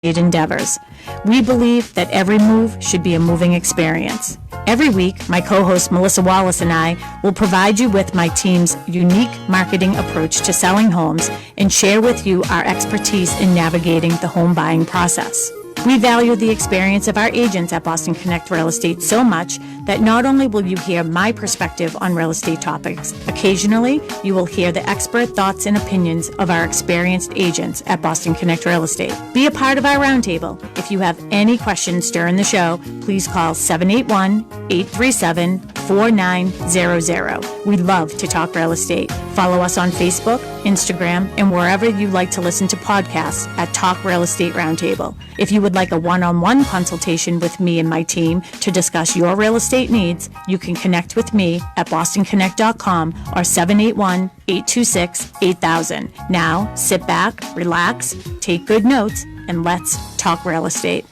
endeavors. We believe that every move should be a moving experience. Every week, my co-host Melissa Wallace and I will provide you with my team's unique marketing approach to selling homes and share with you our expertise in navigating the home buying process. We value the experience of our agents at Boston Connect Real Estate so much that not only will you hear my perspective on real estate topics, occasionally you will hear the expert thoughts and opinions of our experienced agents at Boston Connect Real Estate. Be a part of our roundtable. If you have any questions during the show, please call 781-837-4900. We love to talk real estate. Follow us on Facebook, Instagram, and wherever you like to listen to podcasts at Talk Real Estate Roundtable. If you would like a one-on-one consultation with me and my team to discuss your real estate needs, you can connect with me at bostonconnect.com or 781-826-8000. Now, sit back, relax, take good notes, and let's talk real estate.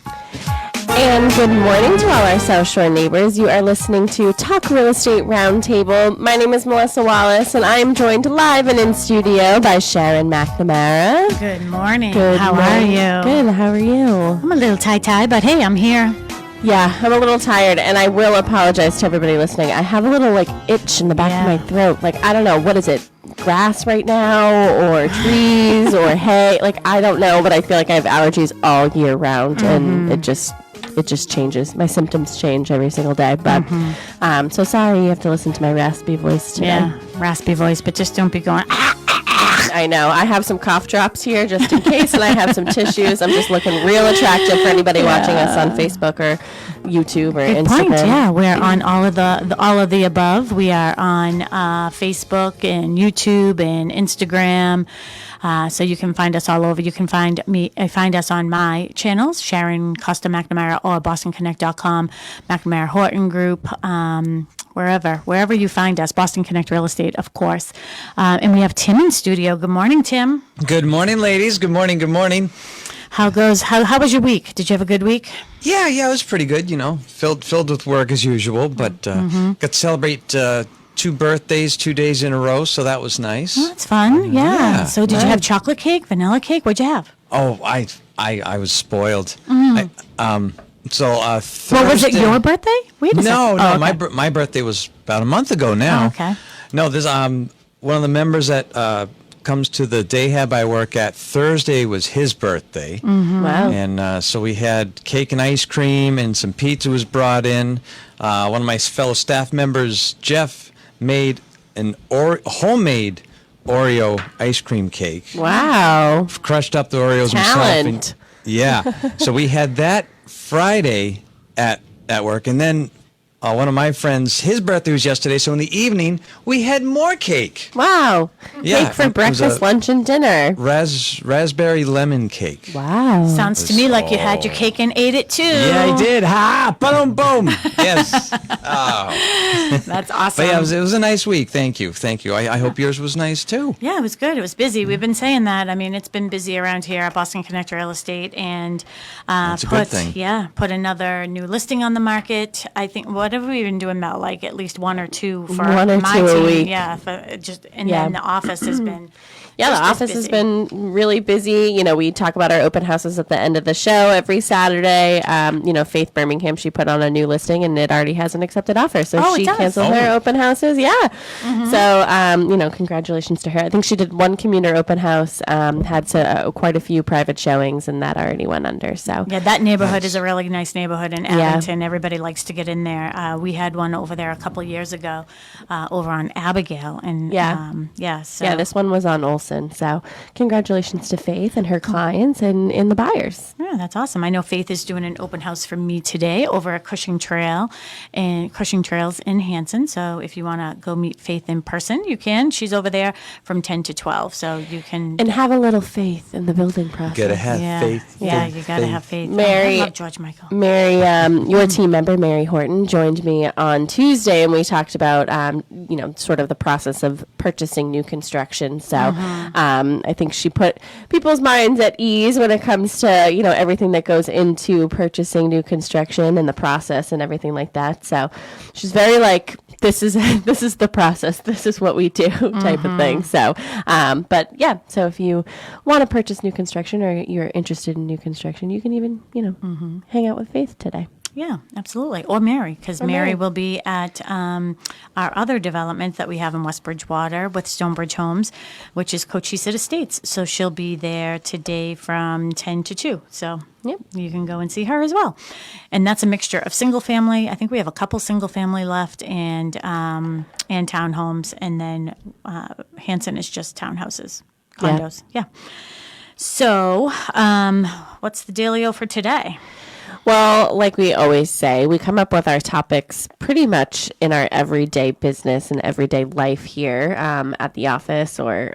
And good morning to all our South Shore neighbors. You are listening to Talk Real Estate Roundtable. My name is Melissa Wallace, and I am joined live and in studio by Sharon McNamara. Good morning. How are you? Good. How are you? I'm a little tie-tie, but hey, I'm here. Yeah, I'm a little tired, and I will apologize to everybody listening. I have a little, itch in the back of my throat. I don't know. What is it? Grass right now, or trees, or hay? I don't know, but I feel like I have allergies all year round, and it just changes. My symptoms change every single day. But so sorry you have to listen to my raspy voice today. Yeah, raspy voice, but just don't be going, I know. I have some cough drops here just in case, and I have some tissues. I'm just looking real attractive for anybody watching us on Facebook or YouTube or Good Instagram. Point. Yeah, we're on all of the above. We are on Facebook and YouTube and Instagram. So you can find us all over. You can find us on my channels, Sharon Costa McNamara, or BostonConnect.com, McNamara Horton Group, wherever you find us, Boston Connect Real Estate, of course. And we have Tim in studio. Good morning, Tim. Good morning, ladies. Good morning. Good morning. How was your week? Did you have a good week? Yeah, it was pretty good. Filled with work as usual, but got to celebrate 2 birthdays 2 days in a row, so that was nice. Oh, that's fun. Yeah. So did you have chocolate cake, vanilla cake? What'd you have? Oh, I was spoiled. Thursday. Well, was it your birthday? Wait a second. No, Oh, okay. my birthday was about a month ago now. Oh, okay. No, there's one of the members that comes to the day hab I work at. Thursday was his birthday. Wow. And so we had cake and ice cream, and some pizza was brought in. One of my fellow staff members, Jeff, made an homemade Oreo ice cream cake. Wow. Crushed up the Oreos Talent. himself. So we had that Friday at work, and then one of my friends, his birthday was yesterday, so in the evening we had more cake. Wow. Yeah, Cake for it was breakfast, a lunch, and dinner. Raspberry lemon cake. Wow. Sounds to me like you had your cake and ate it too. Yeah, I did. Ha! Boom, boom. Yes. Oh. That's awesome. But yeah, it was a nice week. Thank you. I hope yours was nice too. Yeah, it was good. It was busy. We've been saying that. I mean, it's been busy around here at Boston Connect Real Estate, and That's a good thing. Yeah, put another new listing on the market. I think what have we been doing, Mel? At least 1 or 2 for One or my two a team. week. Yeah, then the office has been. Yeah, the just as office has busy. been really busy. We talk about our open houses at the end of the show every Saturday. Faith Birmingham, she put on a new listing, and it already has an accepted offer. So Oh, it she does. canceled her open houses. Yeah. So, congratulations to her. I think she did 1 commuter open house, had quite a few private showings, and that already went under. So Yeah, that neighborhood is a really nice neighborhood in Abington. Everybody likes to get in there. We had one over there a couple years ago, over on Abigail, and so this one was on Olson. So congratulations to Faith and her clients and the buyers. Yeah, that's awesome. I know Faith is doing an open house for me today over at Cushing Trails in Hanson. So if you want to go meet Faith in person, you can. She's over there from 10 to 12. So you can. And have a little faith in the building process. Gotta have faith. Yeah, you got to have faith. Mary, I love George Michael. Mary, your team member, Mary Horton, joined joined me on Tuesday, and we talked about, sort of the process of purchasing new construction. So I think she put people's minds at ease when it comes to, everything that goes into purchasing new construction and the process and everything like that. So she's very like, this is the process. This is what we do type of thing. So, but yeah, so if you want to purchase new construction or you're interested in new construction, you can even, hang out with Faith today. Yeah, absolutely. Or Mary, because Mary will be at our other development that we have in West Bridgewater with Stonebridge Homes, which is Cochise Estates. So she'll be there today from 10 to 2. So you can go and see her as well. And that's a mixture of single family. I think we have a couple single family left and townhomes. And then Hanson is just townhouses, condos. Yeah. So what's the dealio for today? Well, like we always say, we come up with our topics pretty much in our everyday business and everyday life here at the office or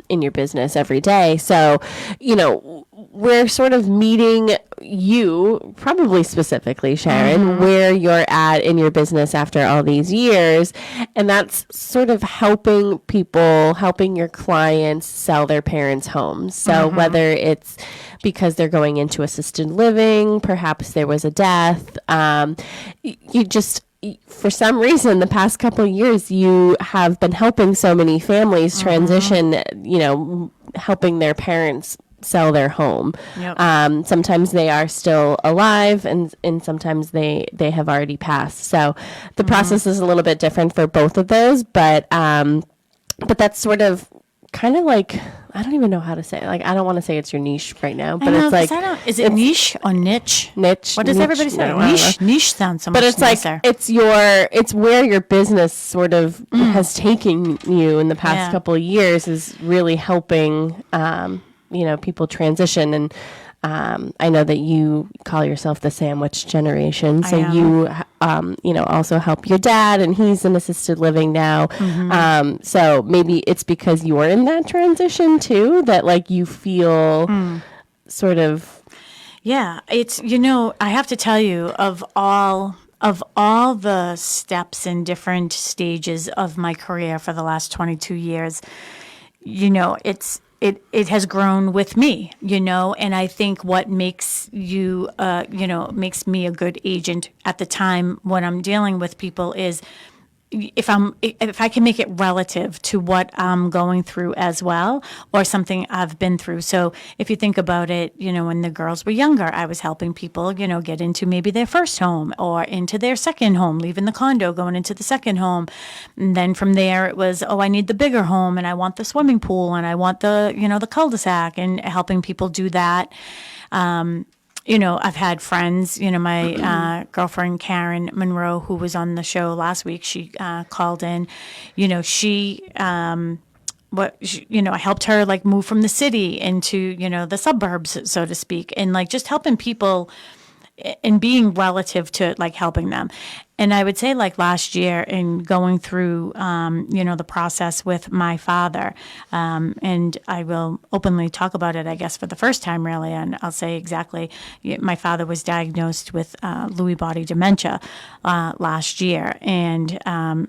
in your business every day. So, we're sort of meeting you, probably specifically, Sharon, where you're at in your business after all these years. And that's sort of helping people, helping your clients sell their parents' homes. So whether it's because they're going into assisted living, perhaps there was a death, for some reason, the past couple of years, you have been helping so many families transition, helping their parents sell their home. Yep. Sometimes they are still alive and sometimes they have already passed. So the process is a little bit different for both of those, but that's sort of kind of like, I don't even know how to say it. Like, I don't want to say it's your niche right now, but it's like, is it niche or niche? Niche. What does everybody say? Niche. Niche sounds so much nicer. But it's like, it's where your business sort of has taken you in the past couple of years is really helping, people transition. And I know that you call yourself the sandwich generation. So you, also help your dad, and he's in assisted living now. So maybe it's because you're in that transition too, that like you feel sort of. Yeah, it's, I have to tell you, of all the steps and different stages of my career for the last 22 years, it has grown with me, and I think what makes you, makes me a good agent at the time when I'm dealing with people is if I can make it relative to what I'm going through as well, or something I've been through. So if you think about it, when the girls were younger, I was helping people, get into maybe their first home or into their second home, leaving the condo, going into the second home. And then from there it was, I need the bigger home and I want the swimming pool and I want the, the cul-de-sac, and helping people do that. I've had friends, my girlfriend, Karen Monroe, who was on the show last week, she called in, I helped her like move from the city into, the suburbs, so to speak, and like just helping people and being relative to like helping them. And I would say like last year in going through, the process with my father, and I will openly talk about it, I guess, for the first time really. And I'll say exactly, my father was diagnosed with Lewy body dementia last year, and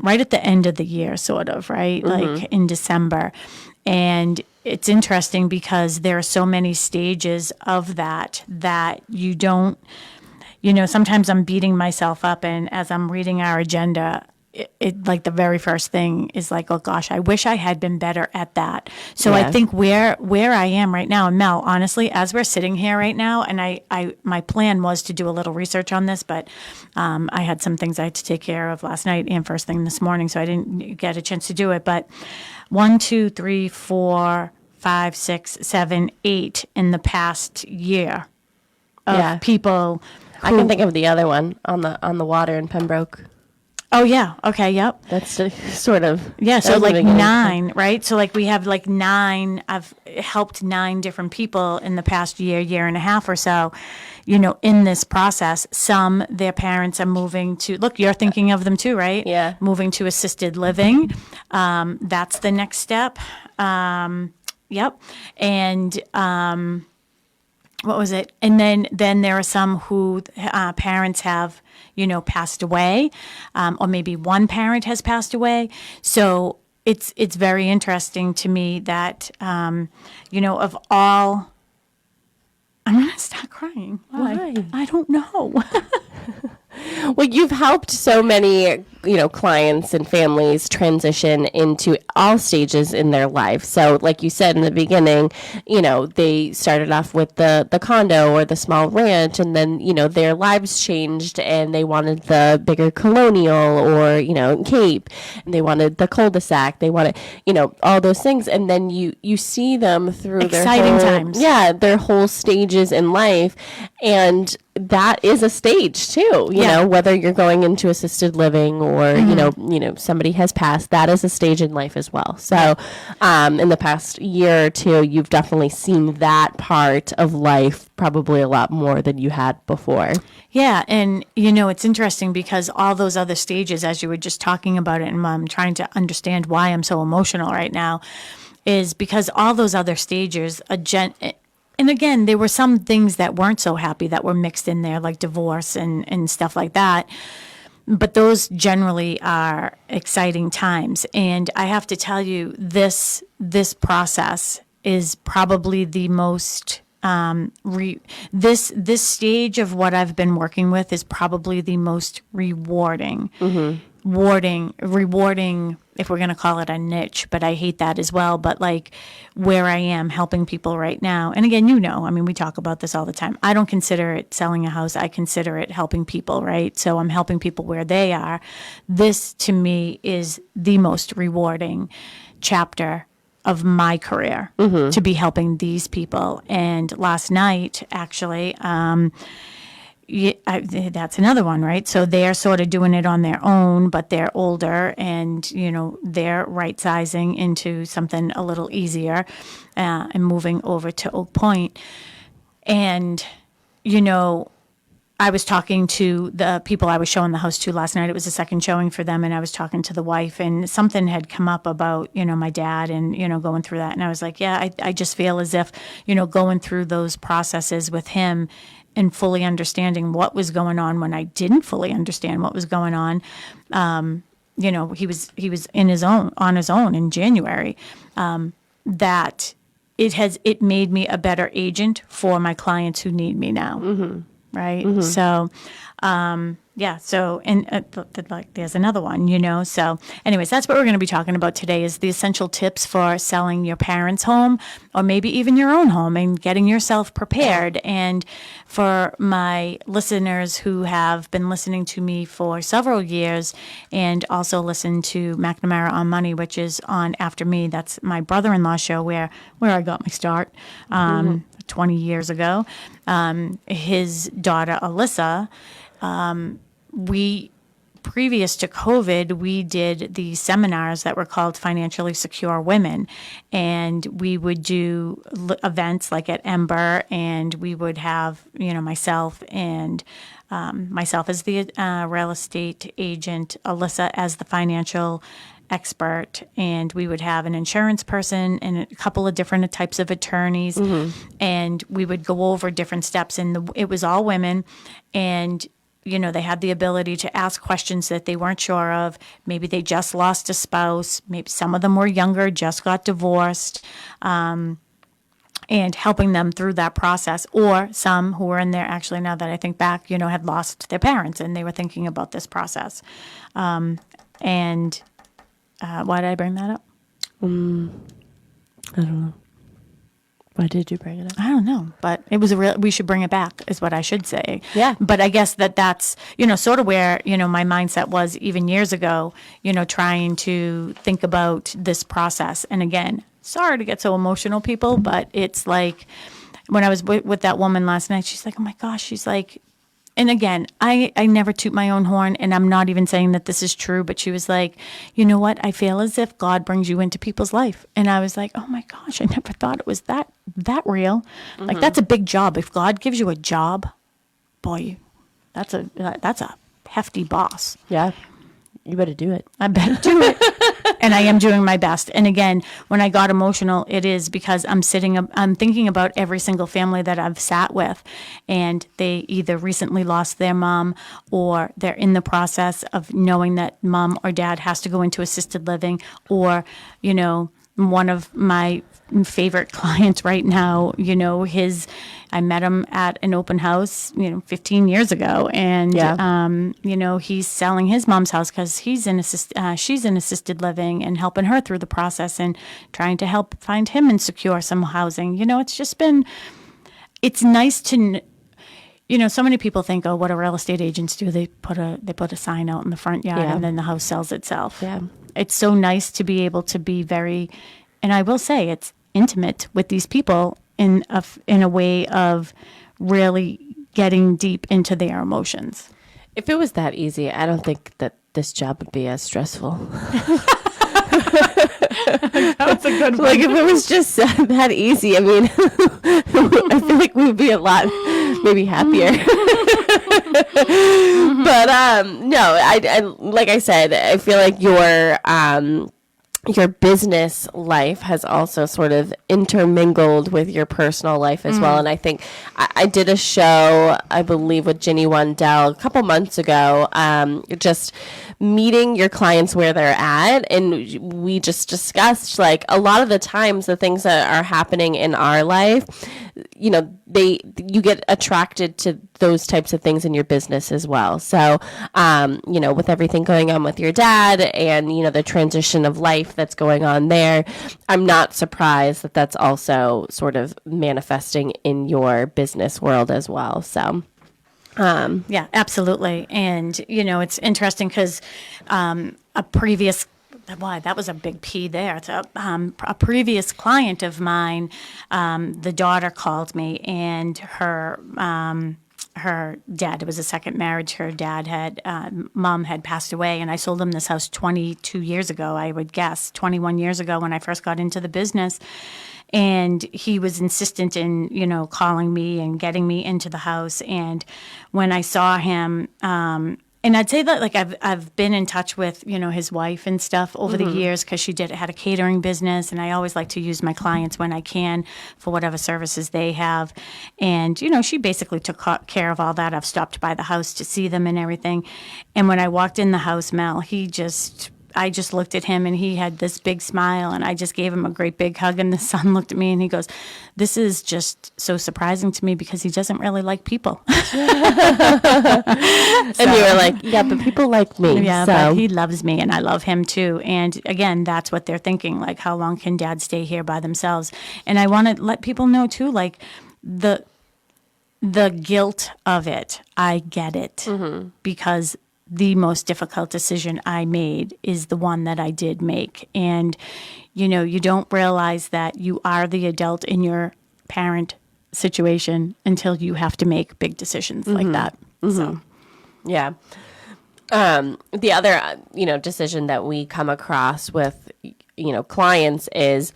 right at the end of the year, sort of, right? Like in December. And it's interesting because there are so many stages of that you don't, sometimes I'm beating myself up, and as I'm reading our agenda, it like the very first thing is like, oh gosh, I wish I had been better at that. So I think where I am right now, and Mel, honestly, as we're sitting here right now, and I my plan was to do a little research on this, but I had some things I had to take care of last night and first thing this morning, so I didn't get a chance to do it. But 1, 2, 3, 4, 5, 6, 7, 8 in the past year of people. I can think of the other one on the water in Pembroke. Oh, yeah. Okay, yep. That's sort of... Yeah, so like 9, right? So like we have like 9, I've helped 9 different people in the past year and a half or so, in this process. Some, their parents are moving to... Look, you're thinking of them too, right? Yeah. Moving to assisted living. That's the next step. Yep. And... what was it? And then there are some who parents have, passed away, or maybe one parent has passed away. So it's very interesting to me that, of all, I'm going to start crying. Why? I don't know. Well, you've helped so many, clients and families transition into all stages in their life. So like you said in the beginning, they started off with the condo or the small ranch, and then, their lives changed and they wanted the bigger colonial or, Cape, and they wanted the cul-de-sac. They wanted, all those things. And then you see them through Exciting times. Yeah, their whole stages in life. And that is a stage too, whether you're going into assisted living or, somebody has passed, that is a stage in life as well. So, in the past year or two, you've definitely seen that part of life probably a lot more than you had before. Yeah. And, it's interesting because all those other stages, as you were just talking about it, and I'm trying to understand why I'm so emotional right now, is because all those other stages, and again, there were some things that weren't so happy that were mixed in there, like divorce and stuff like that. But those generally are exciting times. And I have to tell you, this process is probably the most, this stage of what I've been working with is probably the most rewarding. Rewarding, if we're going to call it a niche, but I hate that as well. But like where I am helping people right now. And again, we talk about this all the time. I don't consider it selling a house. I consider it helping people, right? So I'm helping people where they are. This to me is the most rewarding chapter of my career, to be helping these people. And last night, actually, that's another one, right? So they're sort of doing it on their own, but they're older and, they're right sizing into something a little easier and moving over to Oak Point. And, I was talking to the people I was showing the house to last night. It was a second showing for them, and I was talking to the wife, and something had come up about, my dad and, going through that. And I was like, yeah, I just feel as if, going through those processes with him and fully understanding what was going on when I didn't fully understand what was going on. He was on his own in January. That it made me a better agent for my clients who need me now. Right. So, yeah. So, and there's another one, So anyways, that's what we're going to be talking about today is the essential tips for selling your parents' home or maybe even your own home and getting yourself prepared. And for my listeners who have been listening to me for several years and also listen to McNamara on Money, which is on after me, that's my brother-in-law show where I got my start 20 years ago. His daughter, Alyssa, previous to COVID, we did these seminars that were called Financially Secure Women. And we would do events like at Ember, and we would have, myself and myself as the real estate agent, Alyssa as the financial expert, and we would have an insurance person and a couple of different types of attorneys, and we would go over different steps. And it was all women, and they had the ability to ask questions that they weren't sure of. Maybe they just lost a spouse. Maybe some of them were younger, just got divorced, and helping them through that process. Or some who were in there, actually, now that I think back, had lost their parents and they were thinking about this process. And why did I bring that up? I don't know. Why did you bring it up? I don't know, but it was we should bring it back is what I should say. Yeah. But I guess that's, sort of where, my mindset was even years ago, trying to think about this process. And again, sorry to get so emotional, people, but it's like when I was with that woman last night, she's like, oh my gosh, she's like, and again, I never toot my own horn, and I'm not even saying that this is true, but she was like, you know what? I feel as if God brings you into people's life. And I was like, oh my gosh, I never thought it was that real. Like, that's a big job. If God gives you a job, boy, that's a hefty boss. Yeah. You better do it. I better do it. And I am doing my best. And again, when I got emotional, it is because I'm thinking about every single family that I've sat with, and they either recently lost their mom or they're in the process of knowing that mom or dad has to go into assisted living, or, one of my favorite clients right now, I met him at an open house, 15 years ago. And, he's selling his mom's house because she's in assisted living, and helping her through the process and trying to help find him and secure some housing. It's nice to, so many people think, oh, what do real estate agents do? They put a sign out in the front yard, and then the house sells itself. Yeah. It's so nice to be able to be very, and I will say it's intimate with these people in a way of really getting deep into their emotions. If it was that easy, I don't think that this job would be as stressful. That's a good one. Like, if it was just that easy, I mean, I feel like we would be a lot maybe happier. But no, I like I said, I feel like your business life has also sort of intermingled with your personal life as well. And I think I did a show, I believe, with Ginny Wandell a couple months ago, just meeting your clients where they're at. And we just discussed, like, a lot of the times the things that are happening in our life, you get attracted to those types of things in your business as well. So, with everything going on with your dad and, the transition of life that's going on there, I'm not surprised that that's also sort of manifesting in your business world as well. So, yeah, absolutely. And, it's interesting because that was a big P there. It's a previous client of mine, the daughter called me, and her dad, it was a second marriage, her dad mom had passed away, and I sold him this house 22 years ago, I would guess, 21 years ago when I first got into the business. And he was insistent in, calling me and getting me into the house. And when I saw him, and I'd say that, like, I've been in touch with, his wife and stuff over the years, because she had a catering business, and I always like to use my clients when I can for whatever services they have. And, she basically took care of all that. I've stopped by the house to see them and everything. And when I walked in the house, Mel, I just looked at him, and he had this big smile, and I just gave him a great big hug, and the son looked at me and he goes, "This is just so surprising to me because he doesn't really like people." And you were like, yeah, but people like me. Yeah, so. But he loves me, and I love him too. And again, that's what they're thinking, like, how long can dad stay here by themselves? And I want to let people know too, like, the guilt of it, I get it, because the most difficult decision I made is the one that I did make. And, you don't realize that you are the adult in your parent situation until you have to make big decisions like that. So, yeah. The other, decision that we come across with, clients is,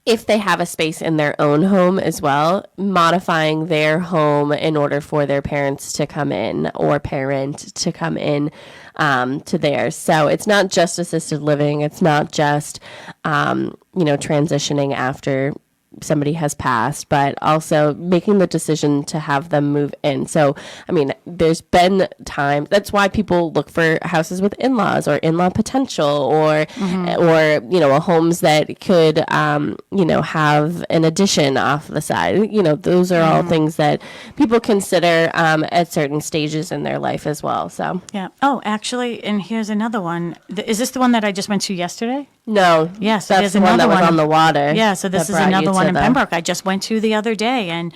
if they have a space in their own home as well, modifying their home in order for their parents to come in, or parent to come in to theirs. So it's not just assisted living. It's not just, transitioning after somebody has passed, but also making the decision to have them move in. So, I mean, there's been time. That's why people look for houses with in-laws or in-law potential, or homes that could, have an addition off the side. Those are all things that people consider at certain stages in their life as well. So, yeah. Oh, actually, and here's another one. Is this the one that I just went to yesterday? No. Yeah, so that's there's the one that another was one on the water. Yeah, so this that is brought you another to one in the- Pembroke I just went to the other day, and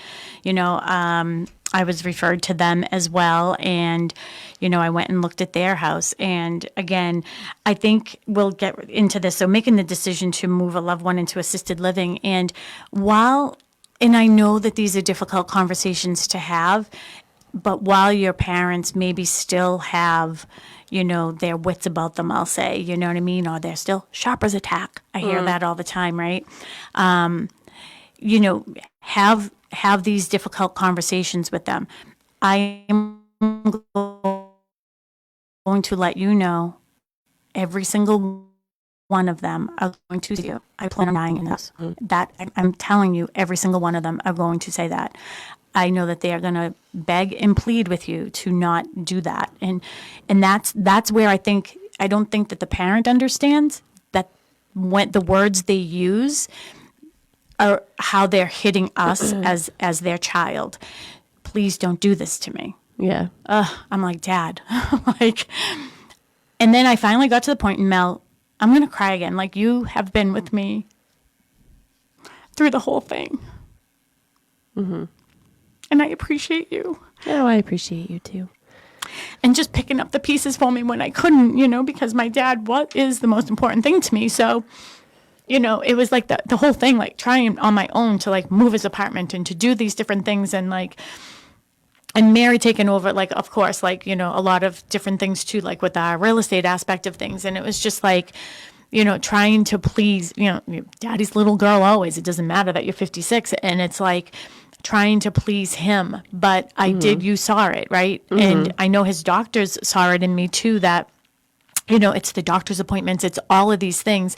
I was referred to them as well, and I went and looked at their house. And again, I think we'll get into this. So making the decision to move a loved one into assisted living, and I know that these are difficult conversations to have, but while your parents maybe still have, their wits about them, I'll say, you know what I mean? Or they're still sharper's attack. I hear that all the time, right? Have these difficult conversations with them. I am going to let you know every single one of them are going to say you. I plan on dying in this. That I'm telling you, every single one of them are going to say that. I know that they are going to beg and plead with you to not do that, and that's where I don't think that the parent understands that when the words they use are how they're hitting us as their child. Please don't do this to me. Yeah. I'm like, Dad, like, and then I finally got to the point, and Mel, I'm going to cry again. Like, you have been with me through the whole thing. Mm-hmm. And I appreciate you. Oh, I appreciate you too. And just picking up the pieces for me when I couldn't, because my dad, what is the most important thing to me? So, it was like the whole thing, like trying on my own to like move his apartment and to do these different things, and like, and Mary taking over, like, of course, like, a lot of different things too, like with our real estate aspect of things. And it was just like, trying to please, daddy's little girl always. It doesn't matter that you're 56. And it's like trying to please him. But I did, you saw it, right? Mm-hmm. And I know his doctors saw it in me too, that, it's the doctor's appointments, it's all of these things.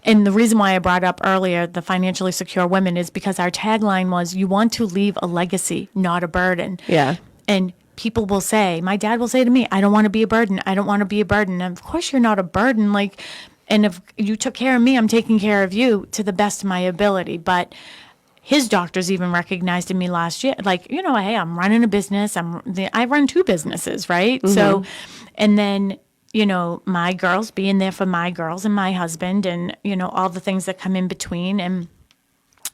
And the reason why I brought up earlier the financially secure women is because our tagline was, you want to leave a legacy, not a burden. Yeah. And people will say, my dad will say to me, I don't want to be a burden. I don't want to be a burden. And of course you're not a burden. Like, and if you took care of me, I'm taking care of you to the best of my ability. But his doctors even recognized in me last year, like, hey, I'm running a business. I run 2 businesses, right? Mm-hmm. So, and then, my girls, being there for my girls and my husband, and, all the things that come in between. And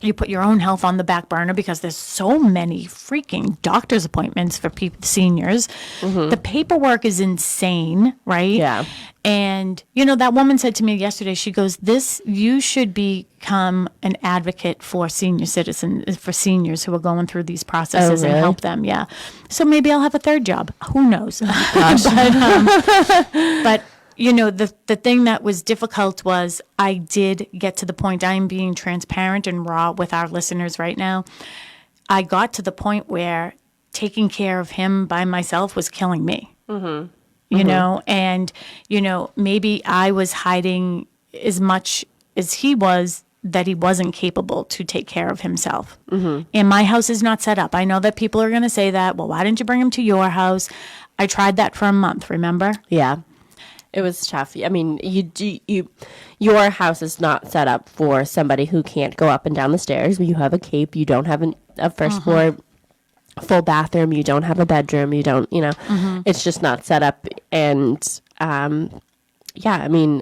you put your own health on the back burner because there's so many freaking doctor's appointments for seniors. Mm-hmm. The paperwork is insane, right? Yeah. And, that woman said to me yesterday, she goes, you should become an advocate for senior citizens, for seniors who are going through these processes and help them. Yeah. So maybe I'll have a 3rd job. Who knows? But the thing that was difficult was I did get to the point, I'm being transparent and raw with our listeners right now. I got to the point where taking care of him by myself was killing me. Mm-hmm. And, maybe I was hiding as much as he was, that he wasn't capable to take care of himself. Mm-hmm. And my house is not set up. I know that people are going to say that, well, why didn't you bring him to your house? I tried that for a month, remember? Yeah. It was tough. I mean, your house is not set up for somebody who can't go up and down the stairs. You have a cape. You don't have a first floor full bathroom. You don't have a bedroom. You don't, it's just not set up. And, I mean,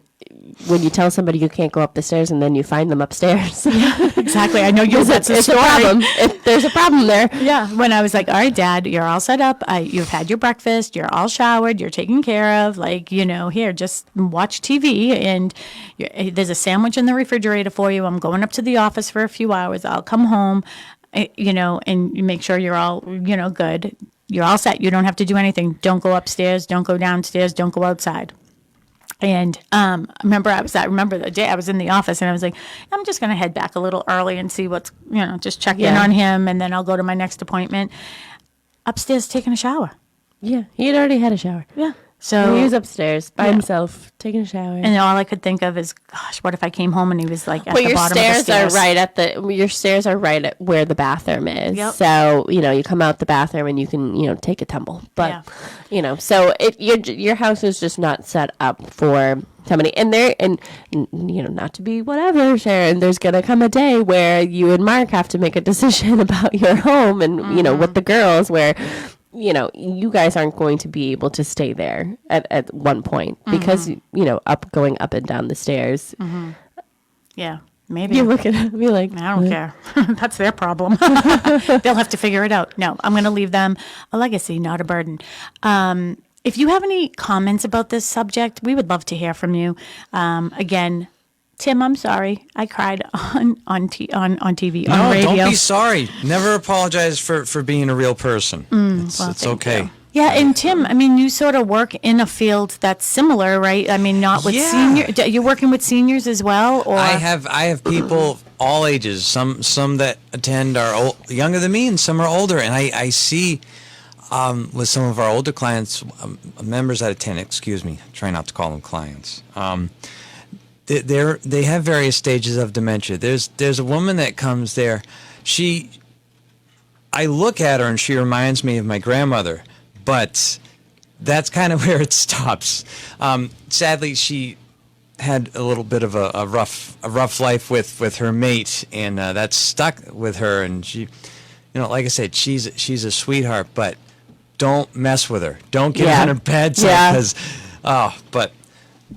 when you tell somebody you can't go up the stairs and then you find them upstairs. Yeah, exactly. I know that's a problem. There's a problem there. Yeah. When I was like, all right, Dad, you're all set up. You've had your breakfast. You're all showered. You're taken care of. Like, here, just watch TV. And there's a sandwich in the refrigerator for you. I'm going up to the office for a few hours. I'll come home, and you make sure you're all, good. You're all set. You don't have to do anything. Don't go upstairs. Don't go downstairs. Don't go outside. And I remember the day I was in the office, and I was like, I'm just going to head back a little early and see what's, just check in on him, and then I'll go to my next appointment. Upstairs taking a shower. Yeah, he had already had a shower. Yeah. So he was upstairs by himself taking a shower. And all I could think of is, gosh, what if I came home and he was like at the bottom of the stairs? Your stairs are right at where the bathroom is. Yep. So, you come out the bathroom and you can, take a tumble. But, so your house is just not set up for somebody. And not to be whatever, Sharon, there's going to come a day where you and Mark have to make a decision about your home and, with the girls where you guys aren't going to be able to stay there at one point because, going up and down the stairs. Mm-hmm. Yeah, maybe. You look at me like, I don't care. That's their problem. They'll have to figure it out. No, I'm going to leave them a legacy, not a burden. If you have any comments about this subject, we would love to hear from you. Again, Tim, I'm sorry. I cried on TV, on radio. No, don't be sorry. Never apologize for being a real person. It's okay. You. Yeah, and Tim, I mean, you sort of work in a field that's similar, right? I mean, not with seniors. You're working with seniors as well, or I have people all ages. Some that attend are younger than me, and some are older. And I see with some of our older clients, members that attend, excuse me, try not to call them clients. They have various stages of dementia. There's a woman that comes there. I look at her and she reminds me of my grandmother, but that's kind of where it stops. Sadly, she had a little bit of a rough life with her mate, and that stuck with her. And she, like I said, she's a sweetheart, but don't mess with her. Don't get on her bed because, but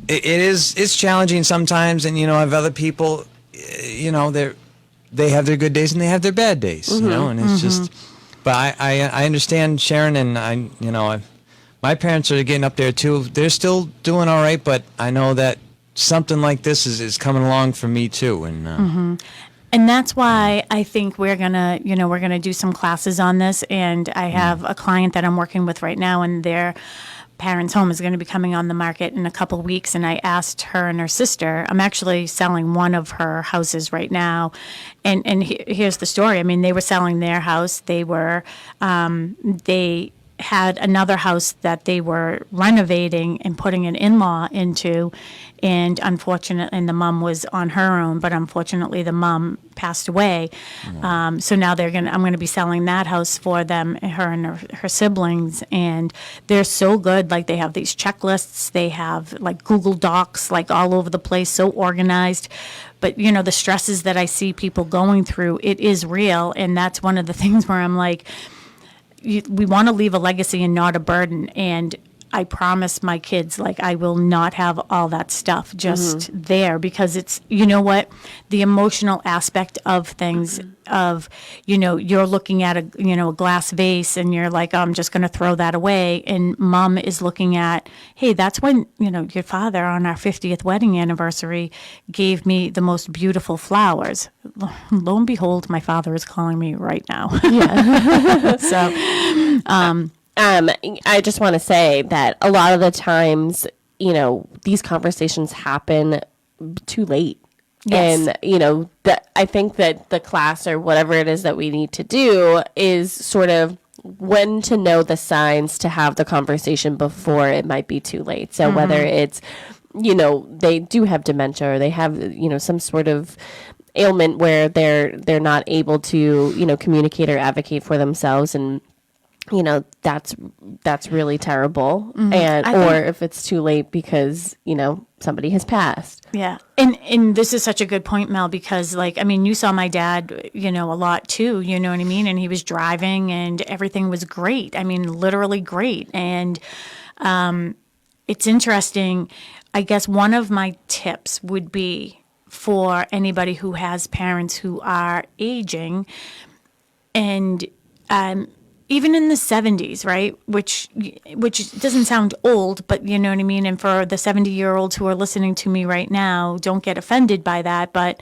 it's challenging sometimes. And I have other people, they have their good days and they have their bad days, and it's just. But I understand Sharon, and my parents are getting up there too. They're still doing all right, but I know that something like this is coming along for me too, and. And that's why I think we're gonna do some classes on this. And I have a client that I'm working with right now, and their parents' home is going to be coming on the market in a couple weeks. And I asked her and her sister. I'm actually selling one of her houses right now, and here's the story. I mean, they were selling their house. They had another house that they were renovating and putting an in-law into, and unfortunately, the mom was on her own, but unfortunately the mom passed away. So now I'm going to be selling that house for them, her and her siblings, and they're so good. Like, they have these checklists, they have like Google Docs, like all over the place, so organized. But the stresses that I see people going through, it is real, and that's one of the things where I'm like, we want to leave a legacy and not a burden. And I promise my kids, like, I will not have all that stuff just there, because it's, the emotional aspect of things of, you're looking at a glass vase and you're like, oh, I'm just going to throw that away. And mom is looking at, hey, that's when, your father on our 50th wedding anniversary gave me the most beautiful flowers. Lo and behold, my father is calling me right now. Yeah. So, I just want to say that a lot of the times, these conversations happen too late. Yes. And, I think that the class or whatever it is that we need to do is sort of when to know the signs to have the conversation before it might be too late. So whether it's, they do have dementia, or they have, some sort of ailment where they're not able to, communicate or advocate for themselves, and that's really terrible. And or if it's too late because somebody has passed. Yeah. And this is such a good point, Mel, because you saw my dad a lot too, you know what I mean, and he was driving and everything was great. I mean, literally great. And it's interesting. I guess one of my tips would be for anybody who has parents who are aging, and even in the 70s, right? Which doesn't sound old, but you know what I mean? And for the 70-year-olds who are listening to me right now, don't get offended by that. But,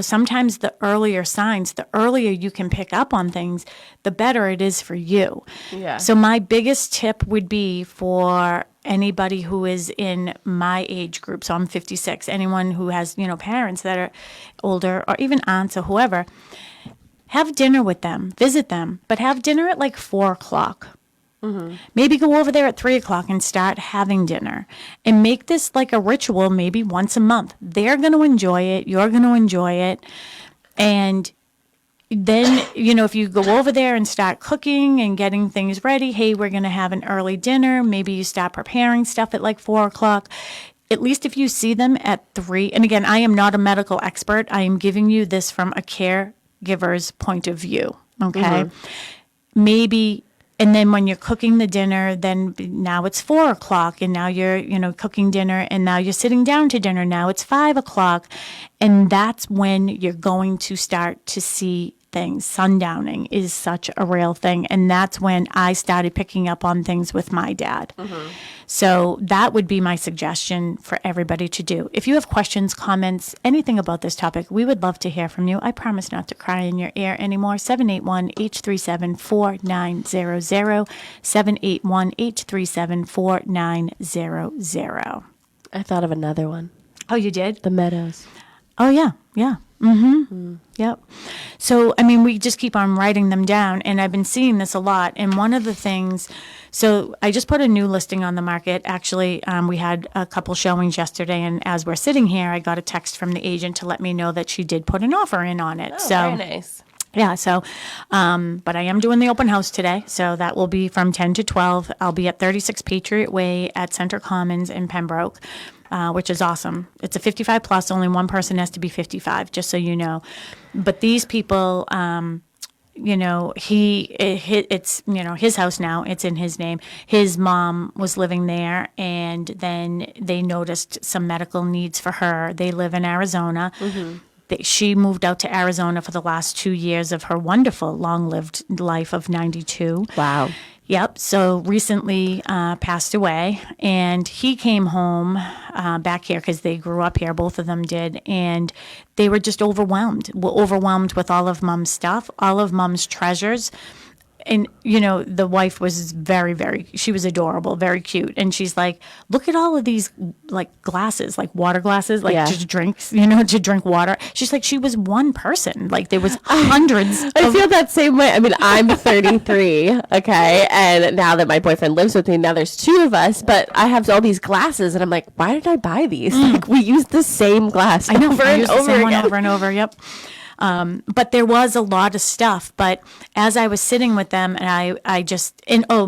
sometimes the earlier signs, the earlier you can pick up on things, the better it is for you. Yeah. So my biggest tip would be for anybody who is in my age group. So I'm 56. Anyone who has, parents that are older, or even aunts or whoever, have dinner with them, visit them, but have dinner at like 4 o'clock. Maybe go over there at 3 o'clock and start having dinner, and make this like a ritual, maybe once a month. They're going to enjoy it. You're going to enjoy it. And then, if you go over there and start cooking and getting things ready, hey, we're going to have an early dinner. Maybe you start preparing stuff at like 4 o'clock. At least if you see them at 3, and again, I am not a medical expert. I am giving you this from a caregiver's point of view, okay? Maybe, and then when you're cooking the dinner, then now it's 4 o'clock, and now you're, cooking dinner, and now you're sitting down to dinner. Now it's 5 o'clock, and that's when you're going to start to see things. Sundowning is such a real thing, and that's when I started picking up on things with my dad. So that would be my suggestion for everybody to do. If you have questions, comments, anything about this topic, we would love to hear from you. I promise not to cry in your ear anymore. 781-837-4900, 781-837-4900. I thought of another one. Oh, you did? The Meadows. Oh, yeah, yeah. Yep. So, I mean, we just keep on writing them down, and I've been seeing this a lot. And one of the things, so I just put a new listing on the market. Actually, we had a couple showings yesterday, and as we're sitting here, I got a text from the agent to let me know that she did put an offer in on it. Oh, very nice. Yeah, so, but I am doing the open house today, so that will be from 10 to 12. I'll be at 36 Patriot Way at Center Commons in Pembroke, which is awesome. It's a 55 plus, only one person has to be 55, just so you know. But these people, you know, it's, you know, his house now, it's in his name. His mom was living there, and then they noticed some medical needs for her. They live in Arizona. She moved out to Arizona for the last 2 years of her wonderful, long-lived life of 92. Wow. Yep. So recently passed away, and he came home back here because they grew up here. Both of them did, and they were just overwhelmed. Overwhelmed with all of Mom's stuff, all of Mom's treasures. And, you know, the wife was she was adorable, very cute. And she's like, look at all of these, like, glasses, like water glasses, like just drinks, you know, to drink water. She's like, she was one person. Like, there was hundreds. I feel that same way. I mean, I'm 33, okay? And now that my boyfriend lives with me, now there's two of us, but I have all these glasses, and I'm like, why did I buy these? Like, we use the same glass over and over again. Over and over, yep. But there was a lot of stuff. But as I was sitting with them, and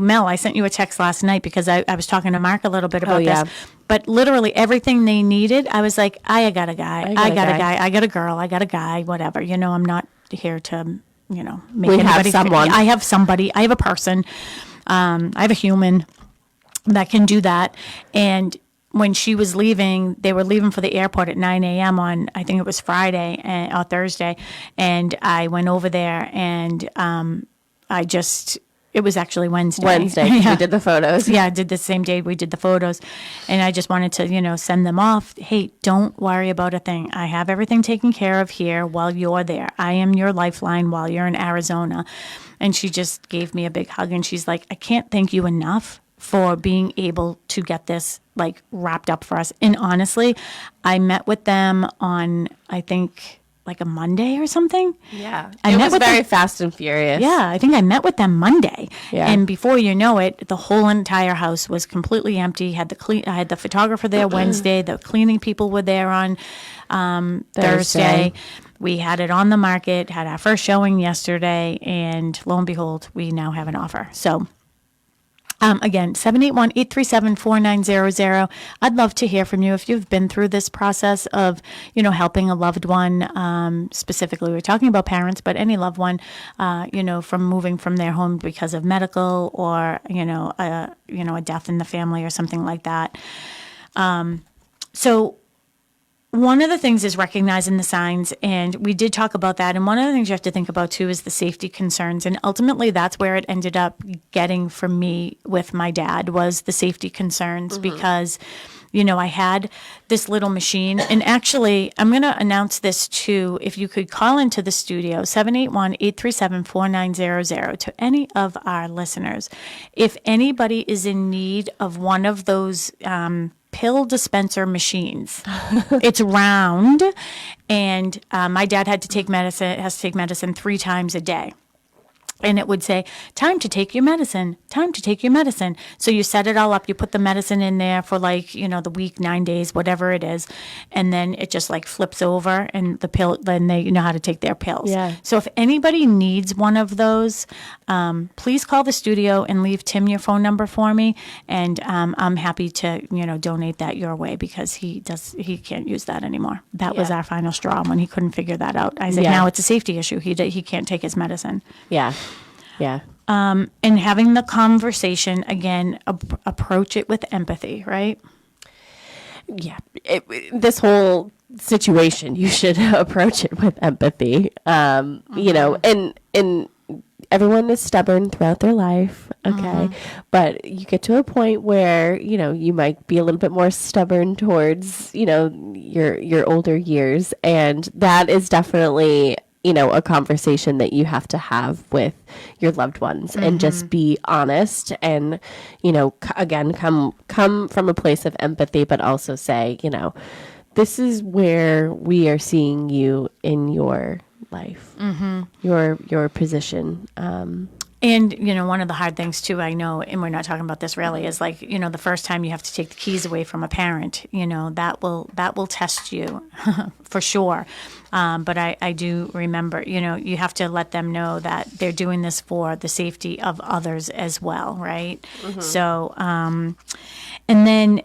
Mel, I sent you a text last night because I was talking to Mark a little bit about this. But literally everything they needed, I was like, I got a guy, I got a guy, I got a girl, I got a guy, whatever. You know, I'm not here to, you know, make anybody. Have someone. I have somebody. I have a person. I have a human that can do that. And when she was leaving, they were leaving for the airport at 9 a.m. on, I think it was Friday or Thursday. And I went over there, and it was actually Wednesday. We did the photos. Yeah, I did the same day we did the photos. And I just wanted to, you know, send them off. Hey, don't worry about a thing. I have everything taken care of here while you're there. I am your lifeline while you're in Arizona. And she just gave me a big hug, and she's like, I can't thank you enough for being able to get this, like, wrapped up for us. And honestly, I met with them on, I think, like a Monday or something. Yeah. It was very fast and furious. Yeah, I think I met with them Monday. Yeah. And before you know it, the whole entire house was completely empty. I had the photographer there Wednesday. The cleaning people were there on Thursday. We had it on the market, had our first showing yesterday, and lo and behold, we now have an offer. So again, 781-837-4900. I'd love to hear from you if you've been through this process of, you know, helping a loved one. Specifically, we're talking about parents, but any loved one, you know, from moving from their home because of medical or, you know, a death in the family or something like that. So one of the things is recognizing the signs, and we did talk about that. And one of the things you have to think about, too, is the safety concerns. And ultimately, that's where it ended up getting for me with my dad, was the safety concerns, because, you know, I had this little machine. And actually, I'm going to announce this, too. If you could call into the studio, 781-837-4900, to any of our listeners. If anybody is in need of one of those pill dispenser machines. It's round, and my dad has to take medicine 3 times a day. And it would say, time to take your medicine, time to take your medicine. So you set it all up, you put the medicine in there for, like, you know, the week, 9 days, whatever it is. And then it just, like, flips over, and the pill, then they know how to take their pills. Yeah. So if anybody needs one of those, please call the studio and leave Tim your phone number for me. And I'm happy to, you know, donate that your way, because he can't use that anymore. That was our final straw when he couldn't figure that out. I said, now it's a safety issue. He can't take his medicine. Yeah. Yeah. And having the conversation, again, approach it with empathy, right? Yeah. This whole situation, you should approach it with empathy. You know, and everyone is stubborn throughout their life, okay? But you get to a point where, you know, you might be a little bit more stubborn towards, you know, your older years. And that is definitely, you know, a conversation that you have to have with your loved ones, and just be honest, and, you know, again, come from a place of empathy, but also say, you know, this is where we are seeing you in your life, your position. And, one of the hard things too, I know, and we're not talking about this really, is like, the first time you have to take the keys away from a parent, that will test you for sure. But I do remember, you have to let them know that they're doing this for the safety of others as well, right? So, and then,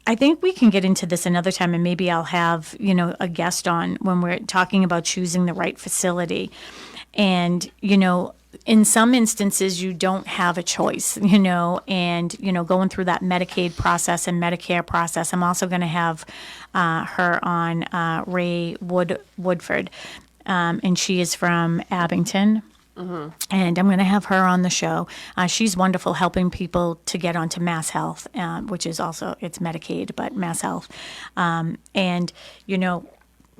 I think we can get into this another time, and maybe I'll have, a guest on when we're talking about choosing the right facility. And, in some instances, you don't have a choice, and, going through that Medicaid process and Medicare process. I'm also going to have her on, Ray Woodford, and she is from Abington. And I'm going to have her on the show. She's wonderful helping people to get onto Mass Health, which is also, it's Medicaid, but Mass Health. And,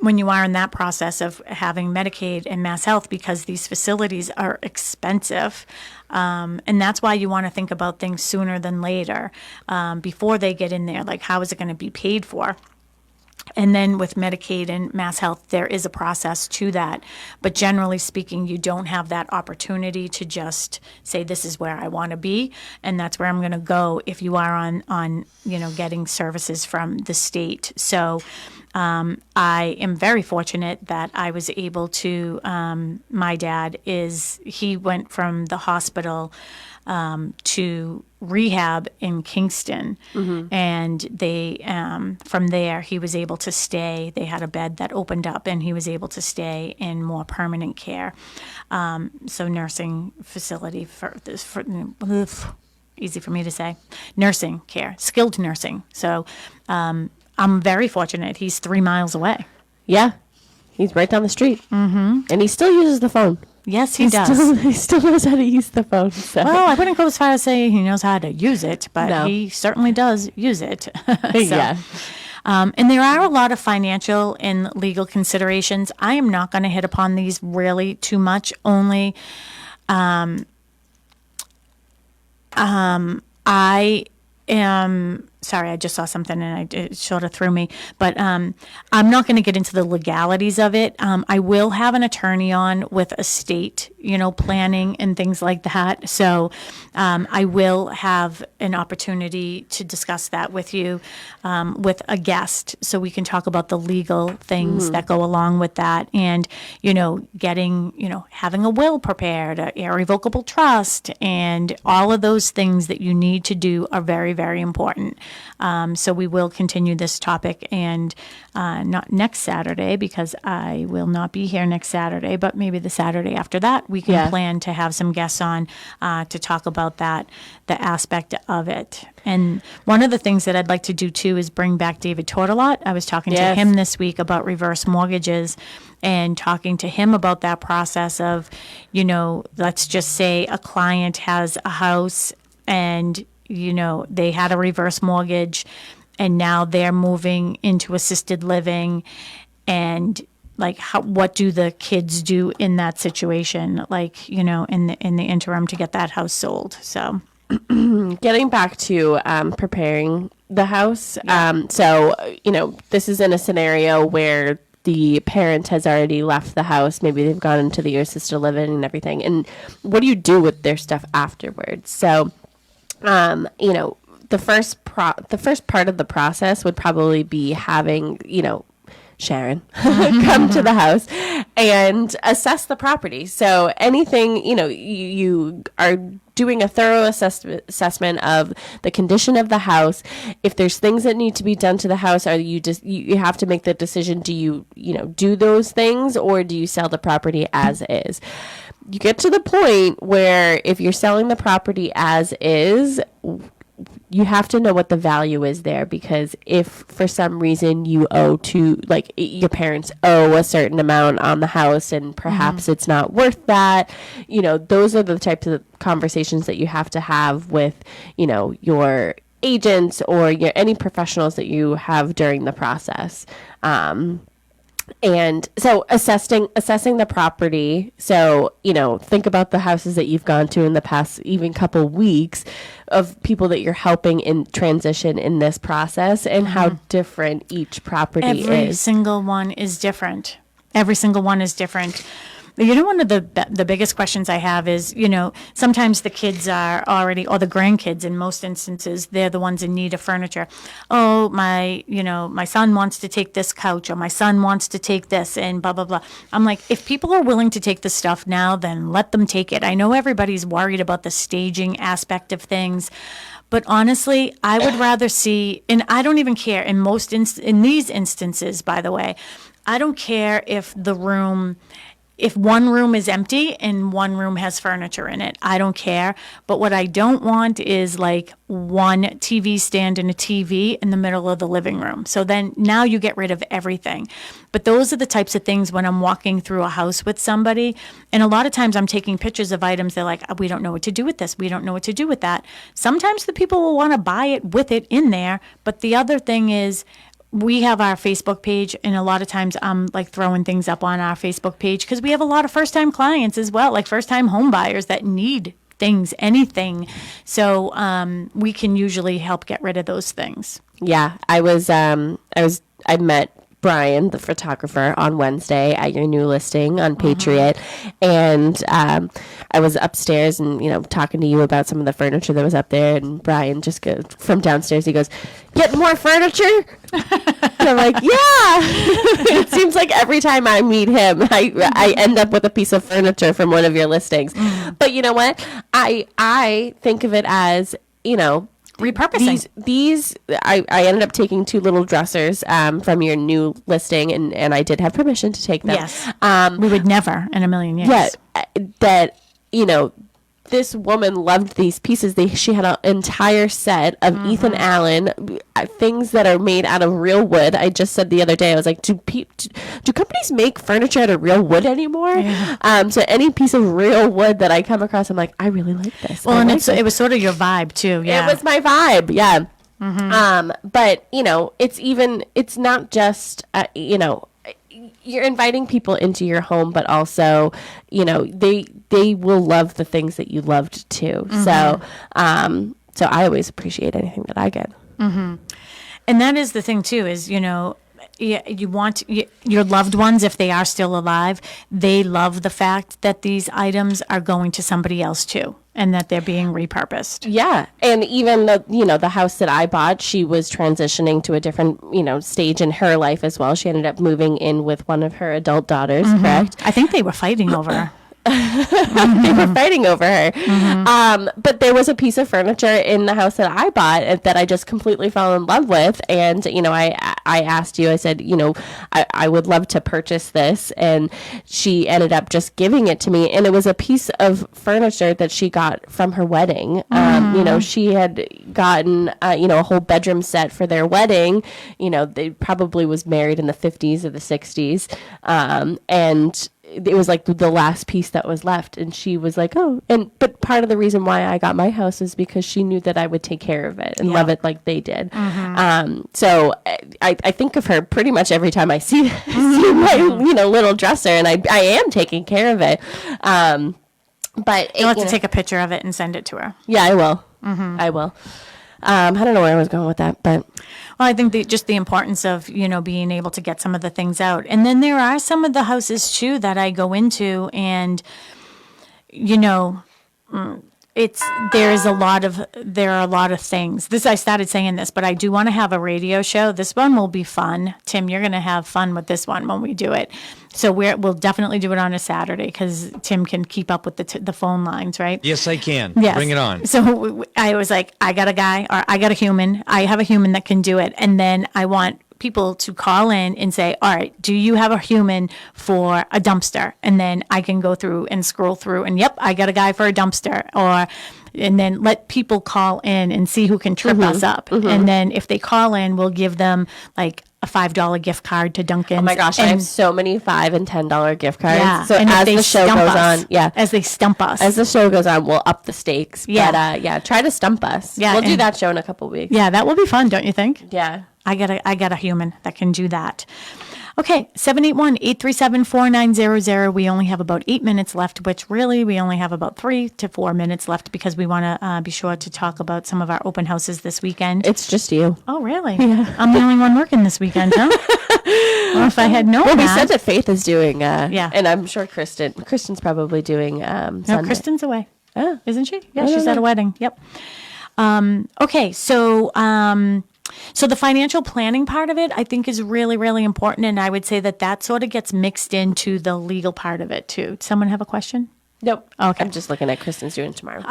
when you are in that process of having Medicaid and Mass Health, because these facilities are expensive, and that's why you want to think about things sooner than later, before they get in there, like how is it going to be paid for? And then with Medicaid and Mass Health, there is a process to that. But generally speaking, you don't have that opportunity to just say, this is where I want to be, and that's where I'm going to go if you are on getting services from the state. So I am very fortunate that I was able to, my dad he went from the hospital to rehab in Kingston, and they from there he was able to stay. They had a bed that opened up, and he was able to stay in more permanent care. So nursing facility easy for me to say, nursing care, skilled nursing. So I'm very fortunate. He's 3 miles away. Yeah, he's right down the street, and he still uses the phone. Yes, he does. He still knows how to use the phone. So. Well, I wouldn't go as far as saying he knows how to use it, but No. he certainly does use it. Yeah. And there are a lot of financial and legal considerations. I am not going to hit upon these really too much, only I am... Sorry, I just saw something and it sort of threw me. But I'm not going to get into the legalities of it. I will have an attorney on with estate, planning and things like that. So I will have an opportunity to discuss that with you with a guest, so we can talk about the legal things that go along with that, and getting having a will prepared, a irrevocable trust, and all of those things that you need to do are very, very important. So we will continue this topic, and not next Saturday, because I will not be here next Saturday, but maybe the Saturday after that, we can plan to have some guests on to talk about that, the aspect of it. And one of the things that I'd like to do too is bring back David Tortolot. I was talking to him this week about reverse mortgages, and talking to him about that process of, let's just say a client has a house and they had a reverse mortgage, and now they're moving into assisted living, and what do the kids do in that situation? In the interim to get that house sold. So, Getting back to preparing the house. So, this is in a scenario where the parent has already left the house. Maybe they've gone into the assisted living and everything. And what do you do with their stuff afterwards? So, the first part of the process would probably be having, Sharon come to the house and assess the property. So anything, you are doing a thorough assessment of the condition of the house. If there's things that need to be done to the house, are you just, you have to make the decision, do you do those things, or do you sell the property as is? You get to the point where if you're selling the property as is, you have to know what the value is there, because if for some reason you your parents owe a certain amount on the house and perhaps it's not worth that, those are the types of conversations that you have to have with, your agents or any professionals that you have during the process. And so assessing the property. So, think about the houses that you've gone to in the past, even couple weeks. of people that you're helping in transition in this process and how different each property Every is. single one is different. Every single one is different. You know, one of the biggest questions I have is, you know, sometimes the kids are already, or the grandkids in most instances, they're the ones in need of furniture. Oh, my son wants to take this couch, or my son wants to take this, and blah, blah, blah. I'm like, if people are willing to take the stuff now, then let them take it. I know everybody's worried about the staging aspect of things, but honestly, I would rather see, and I don't even care in these instances, by the way, I don't care if one room is empty and one room has furniture in it. I don't care. But what I don't want is like one TV stand and a TV in the middle of the living room. So then now you get rid of everything. But those are the types of things when I'm walking through a house with somebody. And a lot of times I'm taking pictures of items. They're like, we don't know what to do with this. We don't know what to do with that. Sometimes the people will want to buy it with it in there. But the other thing is, we have our Facebook page, and a lot of times I'm like throwing things up on our Facebook page because we have a lot of first-time clients as well, like first-time home buyers that need things, anything. So we can usually help get rid of those things. Yeah, I met Brian, the photographer, on Wednesday at your new listing on Patriot, and I was upstairs and, you know, talking to you about some of the furniture that was up there, and Brian just goes from downstairs, he goes, "Get more furniture?" And I'm like, yeah. It seems like every time I meet him, I end up with a piece of furniture from one of your listings. But you know what? I think of it as, you know, Repurposing. These I ended up taking 2 little dressers from your new listing, and I did have permission to take them. Yes. We would never in a million years. Yeah, that, you know, this woman loved these pieces. She had an entire set of Ethan Allen things that are made out of real wood. I just said the other day, I was like, do companies make furniture out of real wood anymore? Yeah. So any piece of real wood that I come across, I'm like, I really like this. Well, and it was sort of your vibe too. Yeah, it was my vibe. Yeah. But you know, it's not just you know, you're inviting people into your home, but also, you know, they will love the things that you loved too. So I always appreciate anything that I get. And that is the thing too, is, you know, you want your loved ones, if they are still alive, they love the fact that these items are going to somebody else too, and that they're being repurposed. Yeah. And even the house that I bought, she was transitioning to a different, you know, stage in her life as well. She ended up moving in with one of her adult daughters, correct? I think they were fighting over her. They were fighting over her. But there was a piece of furniture in the house that I bought that I just completely fell in love with. And, you know, I asked you, I said, you know, I would love to purchase this. And she ended up just giving it to me. And it was a piece of furniture that she got from her wedding. You know, she had gotten, you know, a whole bedroom set for their wedding. You know, they probably was married in the 50s or the 60s. And it was like the last piece that was left, and she was like, oh, but part of the reason why I got my house is because she knew that I would take care of it and love it like they did. So I think of her pretty much every time I see my, you know, little dresser, and I am taking care of it. But You'll have to take a picture of it and send it to her. Yeah, I will. I will. I don't know where I was going with that, but well, I think just the importance of, you know, being able to get some of the things out. And then there are some of the houses too that I go into, and, you know, there are a lot of things. I started saying this, but I do want to have a radio show. This one will be fun. Tim, you're going to have fun with this one when we do it. So we'll definitely do it on a Saturday, because Tim can keep up with the phone lines, right? Yes, I can. Yes. Bring it on. So I was like, I got a guy, or I got a human. I have a human that can do it. And then I want people to call in and say, all right, do you have a human for a dumpster? And then I can go through and scroll through and, yep, I got a guy for a dumpster. And then let people call in and see who can trip us up. And then if they call in, we'll give them like a $5 gift card to Dunkin's. oh my gosh, I have so many $5 and $10 gift cards. Yeah. So and as the show goes on, as they stump us. As the show goes on, we'll up the stakes. Yeah. But try to stump us. Yeah, We'll do that show in a couple weeks. Yeah, that will be fun, don't you think? Yeah. I got a human that can do that. Okay, 781-837-4900. We only have about 8 minutes left, which really we only have about 3 to 4 minutes left because we want to be sure to talk about some of our open houses this weekend. It's just you. Oh, really? Yeah. I'm the only one working this weekend, huh? Well, if I had known Well, we that. said that Faith is doing, Yeah. and I'm sure Kristen's probably doing No, Sunday. Kristen's away. Oh. Isn't she? Yeah, I don't she's at a know. wedding. Yep. Okay, so the financial planning part of it, I think, is really, really important, and I would say that sort of gets mixed into the legal part of it too. Someone have a question? Nope. Okay. I'm just looking at Kristen's doing tomorrow.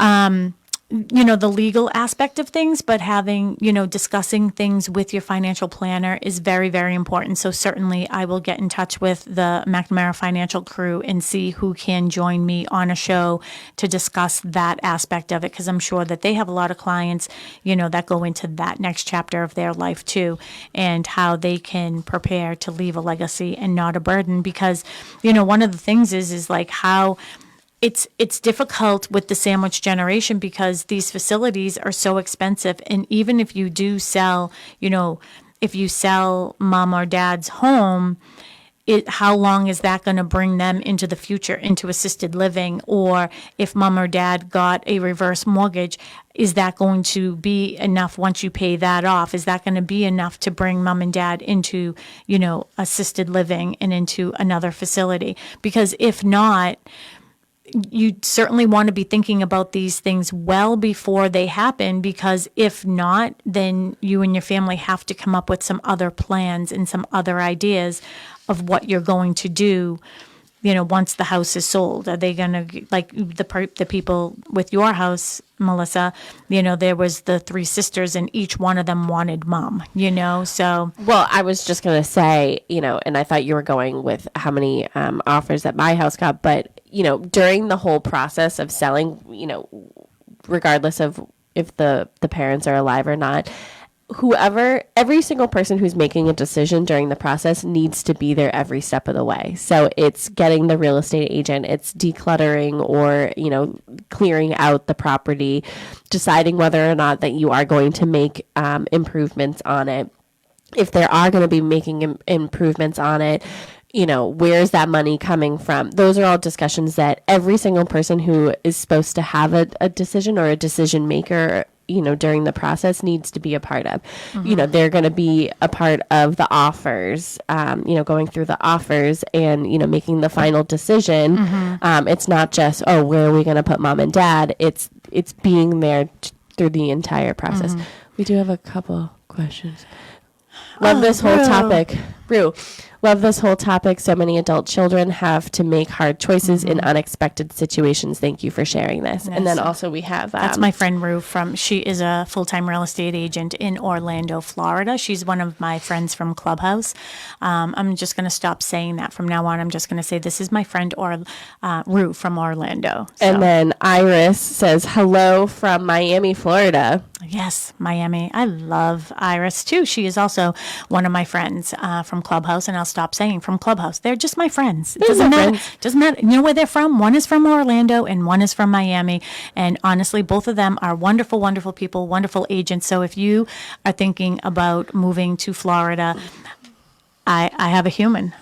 The legal aspect of things, but having, discussing things with your financial planner is very, very important. So certainly I will get in touch with the McNamara financial crew and see who can join me on a show to discuss that aspect of it, because I'm sure that they have a lot of clients, that go into that next chapter of their life too, and how they can prepare to leave a legacy and not a burden. Because, one of the things is like how it's difficult with the sandwich generation because these facilities are so expensive. And even if you do sell, if you sell mom or dad's home, how long is that going to bring them into the future, into assisted living? Or if mom or dad got a reverse mortgage, is that going to be enough once you pay that off? Is that going to be enough to bring mom and dad into, assisted living and into another facility? Because if not, you certainly want to be thinking about these things well before they happen, because if not, then you and your family have to come up with some other plans and some other ideas of what you're going to do, once the house is sold. Are they going to, like the people with your house, Melissa, there was the 3 sisters and each one of them wanted mom, so. Well, I was just going to say, and I thought you were going with how many offers that my house got, but, during the whole process of selling, regardless of if the parents are alive or not, every single person who's making a decision during the process needs to be there every step of the way. So it's getting the real estate agent, it's decluttering or, clearing out the property, deciding whether or not that you are going to make improvements on it. If there are going to be making improvements on it, where's that money coming from? Those are all discussions that every single person who is supposed to have a decision or a decision maker, during the process needs to be a part of. Mm-hmm. They're going to be a part of the offers, going through the offers and, making the final decision. Mm-hmm. It's not just, where are we going to put mom and dad? It's being there through the entire process. Mm-hmm. We do have a couple questions. Love this whole topic. Brew. Love this whole topic. So many adult children have to make hard choices in unexpected situations. Thank you for sharing this. Yes. And then also we have... That's my friend Rue she is a full-time real estate agent in Orlando, Florida. She's one of my friends from Clubhouse. I'm just going to stop saying that from now on. I'm just going to say this is my friend Rue from Orlando. So. And then Iris says, hello from Miami, Florida. Yes, Miami. I love Iris too. She is also one of my friends from Clubhouse, and I'll stop saying from Clubhouse. They're just my friends. It doesn't matter. Doesn't matter. You know where they're from? One is from Orlando and one is from Miami. And honestly, both of them are wonderful, wonderful people, wonderful agents. So if you are thinking about moving to Florida, I have a human.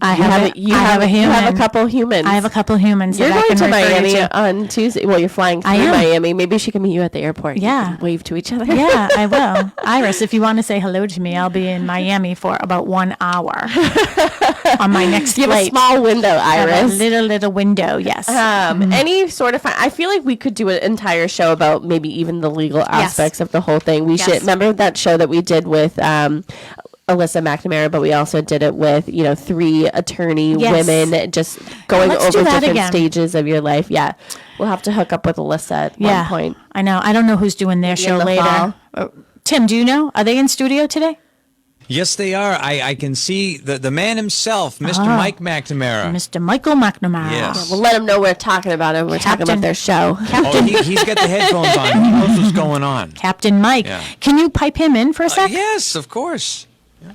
I have a human. You have a couple humans. I have a couple humans. You're that going I can to Miami to. on Tuesday. Well, you're flying through Miami. Maybe she can meet you at the airport. Yeah. You can wave to each other. Yeah, I will. Iris, if you want to say hello to me, I'll be in Miami for about 1 hour on my next You have flight. a small window, Iris. A little window, yes. Any sort of... I feel like we could do an entire show about maybe even the legal aspects of the whole thing. We should... Remember that show that we did with... Alyssa McNamara, but we also did it with, 3 attorney women just going over different stages of your life. Yeah. We'll have to hook up with Alyssa at one point. I know. I don't know who's doing their show later. Tim, do you know? Are they in studio today? Yes, they are. I can see the man himself, Mr. Mike McNamara. Mr. Michael McNamara. Yes. We'll let him know we're talking about him. We're talking about their show. He's got the headphones on. He knows what's going on. Captain Mike. Yeah. Can you pipe him in for a sec? Yes, of course.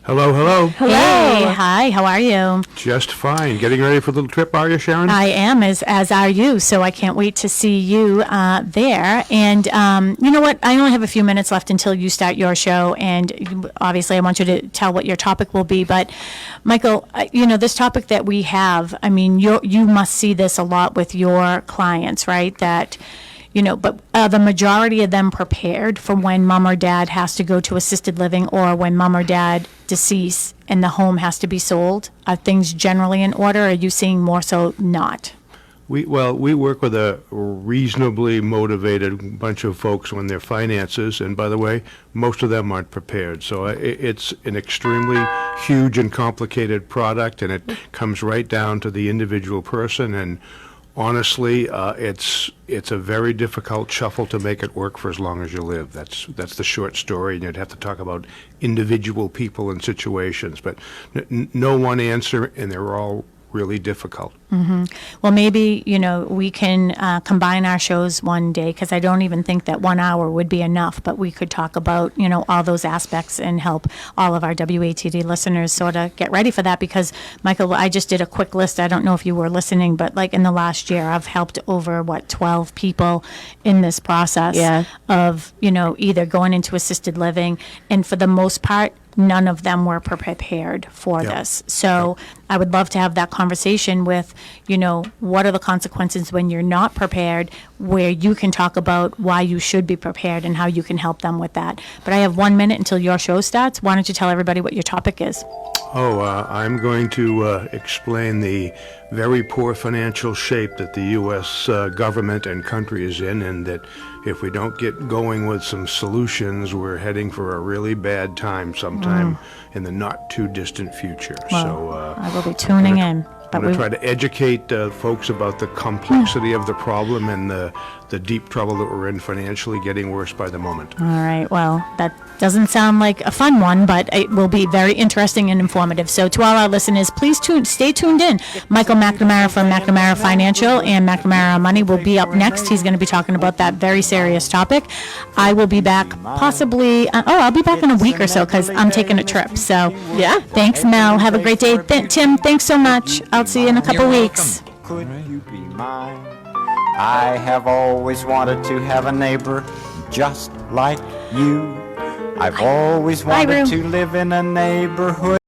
Hello, hello. Hey, hi, how are you? Just fine. Getting ready for the little trip, are you, Sharon? I am, as are you, so I can't wait to see you there. And you know what? I only have a few minutes left until you start your show, and obviously I want you to tell what your topic will be. But, Michael, this topic that we have, I mean, you must see this a lot with your clients, right? That, but the majority of them prepared for when mom or dad has to go to assisted living or when mom or dad decease and the home has to be sold? Are things generally in order, or are you seeing more so not? We work with a reasonably motivated bunch of folks on their finances, and by the way, most of them aren't prepared. So it's an extremely huge and complicated product, and it comes right down to the individual person. And honestly, it's a very difficult shuffle to make it work for as long as you live. That's the short story, and you'd have to talk about individual people and situations, but no one answer, and they're all really difficult. Mm-hmm. Well, maybe, we can combine our shows one day, because I don't even think that 1 hour would be enough, but we could talk about, all those aspects and help all of our WATD listeners sort of get ready for that. Because, Michael, I just did a quick list. I don't know if you were listening, but like in the last year, I've helped over, 12 people in this process of, either going into assisted living. And for the most part, none of them were prepared for this. So I would love to have that conversation with, what are the consequences when you're not prepared, where you can talk about why you should be prepared and how you can help them with that. But I have 1 minute until your show starts. Why don't you tell everybody what your topic is? I'm going to explain the very poor financial shape that the U.S. Government and country is in, and that if we don't get going with some solutions, we're heading for a really bad time sometime in the not too distant future. Well, I will be tuning in. I'm going to try to educate folks about the complexity of the problem and the deep trouble that we're in financially, getting worse by the moment. All right. Well, that doesn't sound like a fun one, but it will be very interesting and informative. So to all our listeners, please stay tuned in. Michael McNamara from McNamara Financial and McNamara Money will be up next. He's going to be talking about that very serious topic. I will be back possibly, I'll be back in a week or so, because I'm taking a trip. So Yeah. Thanks, Mel. Have a great day. Tim, thanks so much. I'll see you in a couple weeks. Could you be mine? I have always wanted to have a neighbor just like you. I've always Bye, wanted Rue. to live in a neighborhood